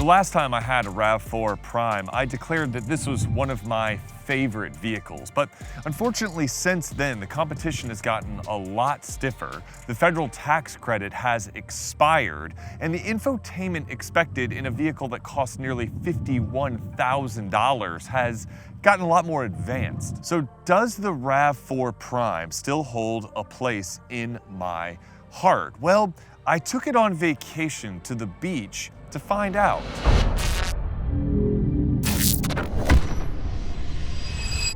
The last time I had a RAV4 Prime, I declared that this was one of my favorite vehicles, but unfortunately since then the competition has gotten a lot stiffer, the federal tax credit has expired, and the infotainment expected in a vehicle that costs nearly $51,000 has gotten a lot more advanced. So does the RAV4 Prime still hold a place in my heart? Well, I took it on vacation to the beach to find out.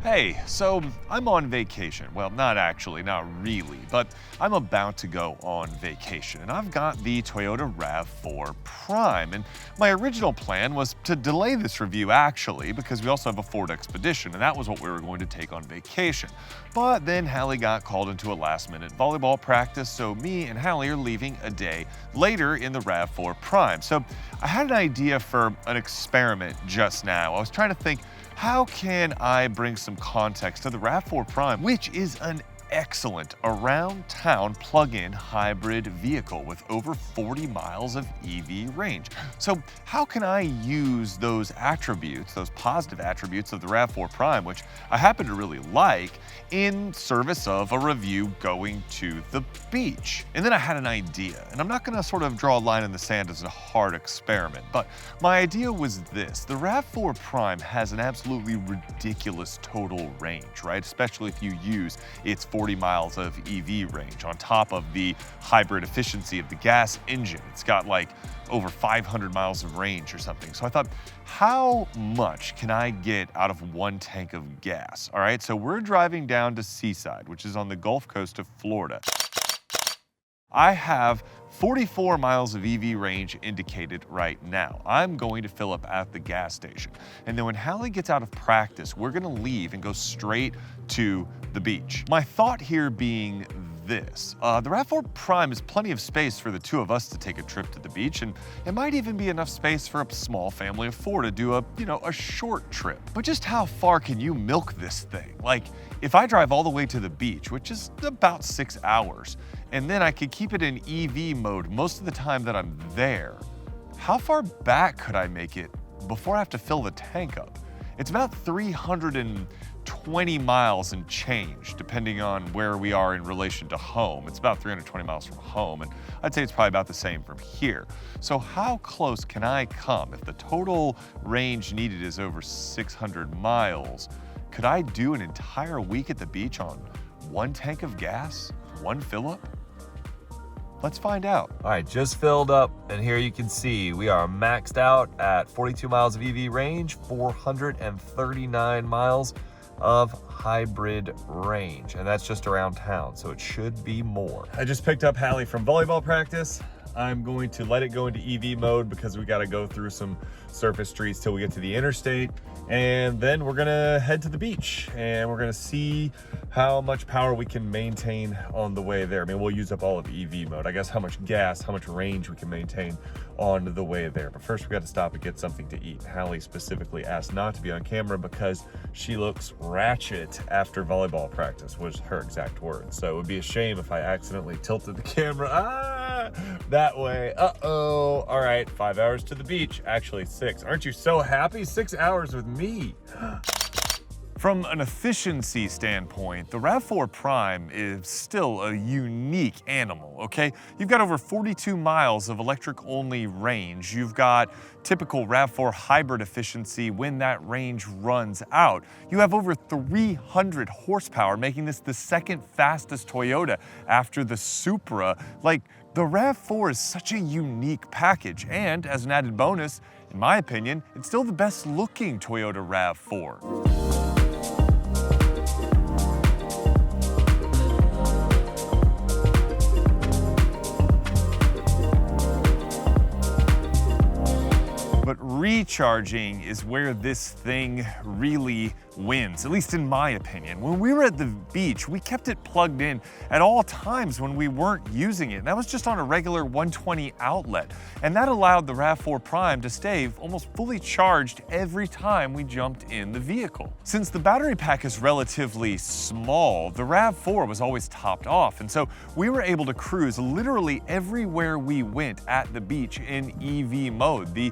Hey, so I'm on vacation. Well, not actually, not really, but I'm about to go on vacation, and I've got the Toyota RAV4 Prime, and my original plan was to delay this review actually, because we also have a Ford Expedition, and that was what we were going to take on vacation. But then Hallie got called into a last-minute volleyball practice, so me and Hallie are leaving a day later in the RAV4 Prime. So I had an idea for an experiment just now. I was trying to think, how can I bring some context to the RAV4 Prime, which is an excellent around-town plug-in hybrid vehicle with over 40 miles of EV range. So how can I use those attributes, those positive attributes of the RAV4 Prime, which I happen to really like, in service of a review going to the beach? And then I had an idea, and I'm not gonna sort of draw a line in the sand as a hard experiment, but my idea was this. The RAV4 Prime has an absolutely ridiculous total range, right? Especially if you use its 40 miles of EV range on top of the hybrid efficiency of the gas engine. It's got like over 500 miles of range or something. So I thought, how much can I get out of one tank of gas? All right, so we're driving down to Seaside, which is on the Gulf Coast of Florida. I have 44 miles of EV range indicated right now. I'm going to fill up at the gas station. And then when Hallie gets out of practice, we're gonna leave and go straight to the beach. My thought here being this. The RAV4 Prime is plenty of space for the two of us to take a trip to the beach, and it might even be enough space for a small family of four to do a short trip. But just how far can you milk this thing? Like, if I drive all the way to the beach, which is about 6 hours, and then I could keep it in EV mode most of the time that I'm there, how far back could I make it before I have to fill the tank up? It's about 320 miles and change, depending on where we are in relation to home. It's about 320 miles from home, and I'd say it's probably about the same from here. So how close can I come? If the total range needed is over 600 miles, could I do an entire week at the beach on one tank of gas, one fill up? Let's find out. All right, just filled up, and here you can see we are maxed out at 42 miles of EV range, 439 miles of hybrid range, and that's just around town, so it should be more. I just picked up Hallie from volleyball practice. I'm going to let it go into EV mode because we got to go through some surface streets till we get to the interstate, and then we're gonna head to the beach and we're gonna see how much power we can maintain on the way there. I mean, we'll use up all of EV mode. I guess how much gas, how much range we can maintain on the way there. But first we got to stop and get something to eat. Hallie specifically asked not to be on camera because she looks ratchet after volleyball practice, was her exact words. So it would be a shame if I accidentally tilted the camera that way. Uh-oh. All right, 5 hours to the beach. Actually 6. Aren't you so happy? 6 hours with me. From an efficiency standpoint, the RAV4 Prime is still a unique animal, okay? You've got over 42 miles of electric-only range. You've got typical RAV4 hybrid efficiency when that range runs out. You have over 300 horsepower, making this the second fastest Toyota after the Supra. Like, the RAV4 is such a unique package, and as an added bonus, in my opinion, it's still the best-looking Toyota RAV4. But recharging is where this thing really wins, at least in my opinion. When we were at the beach, we kept it plugged in at all times when we weren't using it. And that was just on a regular 120 outlet. And that allowed the RAV4 Prime to stay almost fully charged every time we jumped in the vehicle. Since the battery pack is relatively small, the RAV4 was always topped off. And so we were able to cruise literally everywhere we went at the beach in EV mode. The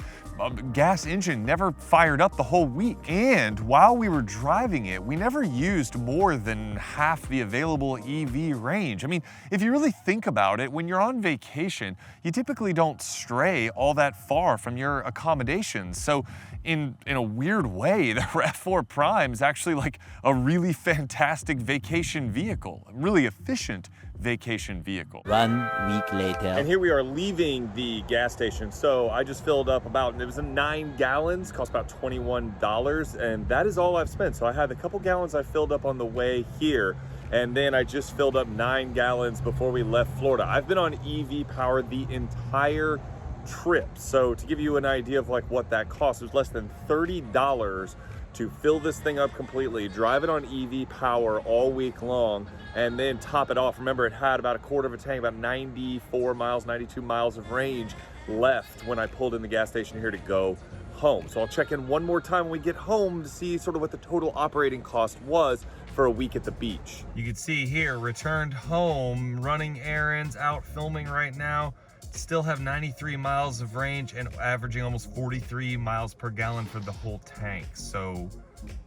gas engine never fired up the whole week. And while we were driving it, we never used more than half the available EV range. I mean, if you really think about it, when you're on vacation, you typically don't stray all that far from your accommodations. So in a weird way, the RAV4 Prime is actually like a really fantastic vacation vehicle, a really efficient vacation vehicle. 1 week later. And here we are leaving the gas station. So I just filled up it was 9 gallons, cost about $21, and that is all I've spent. So I had a couple gallons I filled up on the way here, and then I just filled up 9 gallons before we left Florida. I've been on EV power the entire trip. So to give you an idea of like what that cost, it was less than $30 to fill this thing up completely, drive it on EV power all week long, and then top it off. Remember, it had about a quarter of a tank, about 94 miles, 92 miles of range left when I pulled in the gas station here to go home. So I'll check in one more time when we get home to see sort of what the total operating cost was for a week at the beach. You can see here, returned home, running errands, out filming right now. Still have 93 miles of range and averaging almost 43 miles per gallon for the whole tank. So,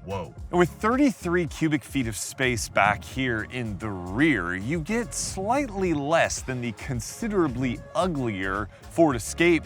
whoa. With 33 cubic feet of space back here in the rear, you get slightly less than the considerably uglier Ford Escape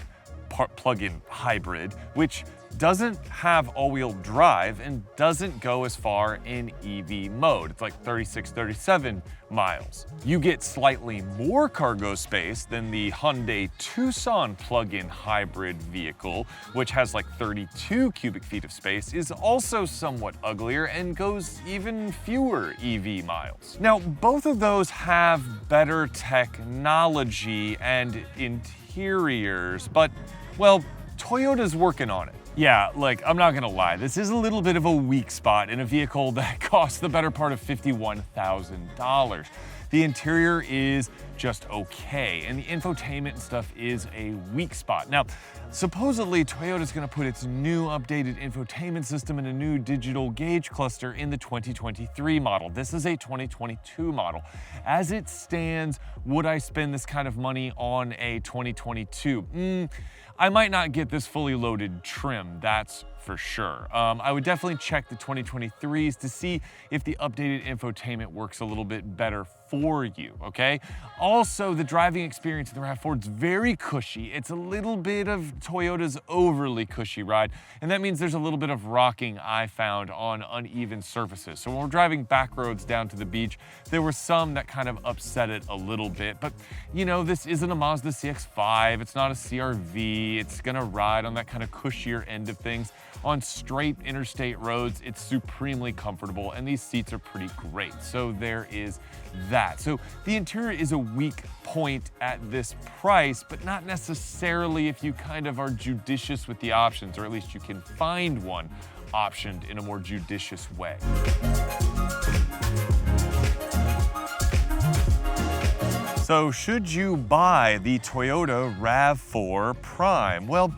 plug-in hybrid, which doesn't have all-wheel drive and doesn't go as far in EV mode. It's like 36, 37 miles. You get slightly more cargo space than the Hyundai Tucson plug-in hybrid vehicle, which has like 32 cubic feet of space, is also somewhat uglier and goes even fewer EV miles. Now, both of those have better technology and interiors, but, well, Toyota's working on it. Yeah, like, I'm not gonna lie, this is a little bit of a weak spot in a vehicle that costs the better part of $51,000. The interior is just okay, and the infotainment and stuff is a weak spot. Now, supposedly Toyota's gonna put its new updated infotainment system and a new digital gauge cluster in the 2023 model. This is a 2022 model. As it stands, would I spend this kind of money on a 2022? I might not get this fully loaded trim, that's for sure. I would definitely check the 2023s to see if the updated infotainment works a little bit better for you, okay? Also, the driving experience in the RAV4 is very cushy. It's a little bit of Toyota's overly cushy ride, and that means there's a little bit of rocking I found on uneven surfaces. So when we're driving back roads down to the beach, there were some that kind of upset it a little bit, but you know, this isn't a Mazda CX-5, it's not a CR-V, it's gonna ride on that kind of cushier end of things. On straight interstate roads, it's supremely comfortable, and these seats are pretty great. So there is that. So the interior is a weak point at this price, but not necessarily if you kind of are judicious with the options, or at least you can find one optioned in a more judicious way. So should you buy the Toyota RAV4 Prime? Well,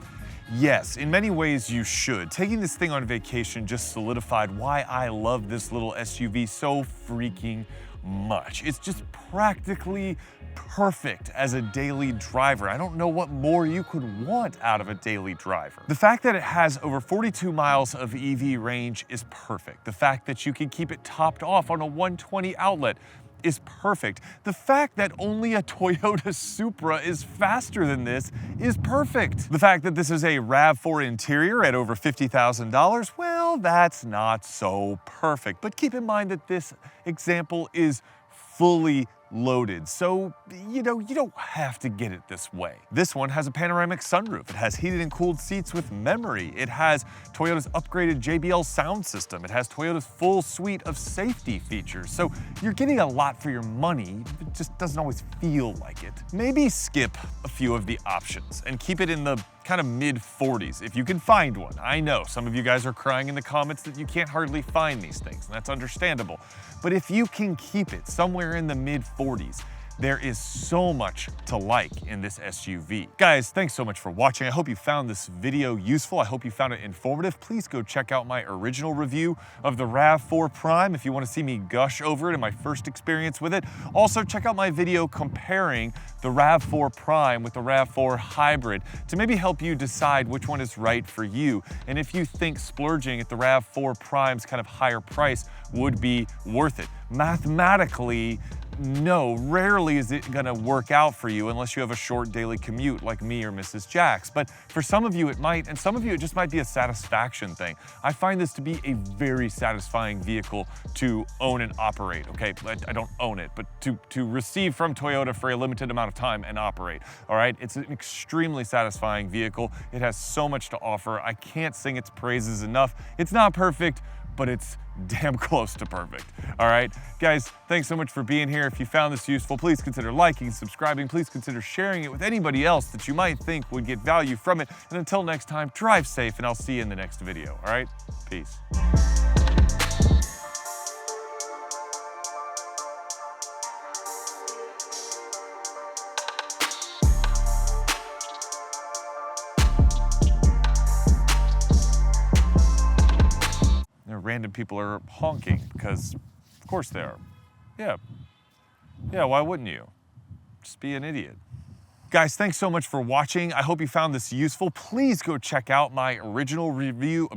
yes, in many ways you should. Taking this thing on vacation just solidified why I love this little SUV so freaking much. It's just practically perfect as a daily driver. I don't know what more you could want out of a daily driver. The fact that it has over 42 miles of EV range is perfect. The fact that you can keep it topped off on a 120 outlet is perfect. The fact that only a Toyota Supra is faster than this is perfect. The fact that this is a RAV4 interior at over $50,000, well, that's not so perfect. But keep in mind that this example is fully loaded, so you don't have to get it this way. This one has a panoramic sunroof, it has heated and cooled seats with memory, it has Toyota's upgraded JBL sound system, it has Toyota's full suite of safety features, so you're getting a lot for your money, it just doesn't always feel like it. Maybe skip a few of the options and keep it in the kind of mid-40s if you can find one. I know some of you guys are crying in the comments that you can't hardly find these things, and that's understandable. But if you can keep it somewhere in the mid-40s, there is so much to like in this SUV. Guys, thanks so much for watching. I hope you found this video useful. I hope you found it informative. Please go check out my original review of the RAV4 Prime if you want to see me gush over it and my first experience with it. Also, check out my video comparing the RAV4 Prime with the RAV4 Hybrid to maybe help you decide which one is right for you. And if you think splurging at the RAV4 Prime's kind of higher price would be worth it. Mathematically, no, rarely is it gonna work out for you unless you have a short daily commute like me or Mrs. Jax. But for some of you it might, and some of you it just might be a satisfaction thing. I find this to be a very satisfying vehicle to own and operate, okay? I don't own it, but to receive from Toyota for a limited amount of time and operate, all right? It's an extremely satisfying vehicle. It has so much to offer. I can't sing its praises enough. It's not perfect, but it's damn close to perfect. All right, guys, thanks so much for being here. If you found this useful, please consider liking, subscribing, please consider sharing it with anybody else that you might think would get value from it. And until next time, drive safe, and I'll see you in the next video. All right, peace. Random people are honking because, of course they are. Yeah, why wouldn't you? Just be an idiot. Guys, thanks so much for watching. I hope you found this useful. Please go check out my original review.